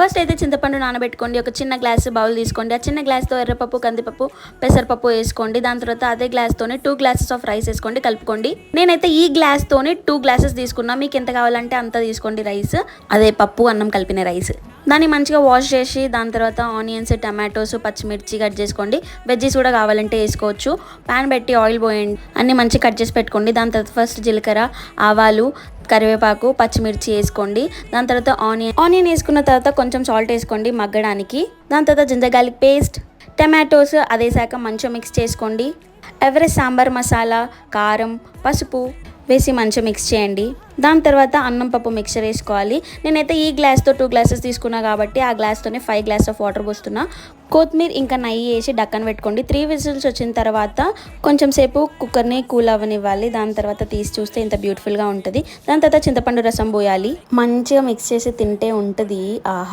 First అయితే చింతపండు నానబెట్టుకోండి. ఒక చిన్న గ్లాస్ బౌల్ తీసుకోండి. ఆ చిన్న గ్లాస్తో ఎర్రపప్పు, కందిపప్పు, పెసరపప్పు వేసుకోండి. దాని తర్వాత అదే గ్లాస్తోనే 2 గ్లాసెస్ ఆఫ్ రైస్ వేసుకోండి, కలుపుకోండి. నేనైతే ఈ గ్లాస్తోనే 2 గ్లాసెస్ తీసుకున్నా. మీకు ఎంత కావాలంటే అంత తీసుకోండి రైస్. అదే పప్పు అన్నం కలిపిన రైస్. దాన్ని మంచిగా వాష్ చేసి దాని తర్వాత ఆనియన్స్, టమాటోస్, పచ్చిమిర్చి కట్ చేసుకోండి. వెజ్జీస్ కూడా కావాలంటే వేసుకోవచ్చు. ప్యాన్ పెట్టి ఆయిల్ పోయండి. అన్ని మంచిగా కట్ చేసి పెట్టుకోండి. దాని తర్వాత ఫస్ట్ జీలకర్ర, ఆవాలు, కరివేపాకు, పచ్చిమిర్చి వేసుకోండి. దాని తర్వాత ఆనియన్ వేసుకున్న తర్వాత కొంచెం సాల్ట్ వేసుకోండి మగ్గడానికి. దాని తర్వాత జింజర్ గార్లిక్ పేస్ట్, టమాటోస్ అదేసాక మంచిగా మిక్స్ చేసుకోండి. ఎవరెస్ట్ సాంబార్ మసాలా, కారం, పసుపు వేసి మంచిగా మిక్స్ చేయండి. దాని తర్వాత అన్నం పప్పు మిక్చర్ వేసుకోవాలి. నేనైతే ఈ గ్లాస్తో 2 గ్లాసెస్ తీసుకున్నా కాబట్టి ఆ గ్లాస్తోనే 5 గ్లాస్ ఆఫ్ వాటర్ పోస్తున్నా. కొత్తిమీర ఇంకా నెయ్యి వేసి డక్కన పెట్టుకోండి. 3 విజిల్స్ వచ్చిన తర్వాత కొంచెం సేపు కుక్కర్ని కూల్ అవ్వనివ్వాలి. దాని తర్వాత తీసి చూస్తే ఇంత బ్యూటిఫుల్గా ఉంటుంది. దాని తర్వాత చింతపండు రసం పోయాలి. మంచిగా మిక్స్ చేసి తింటే ఉంటుంది. ఆహా.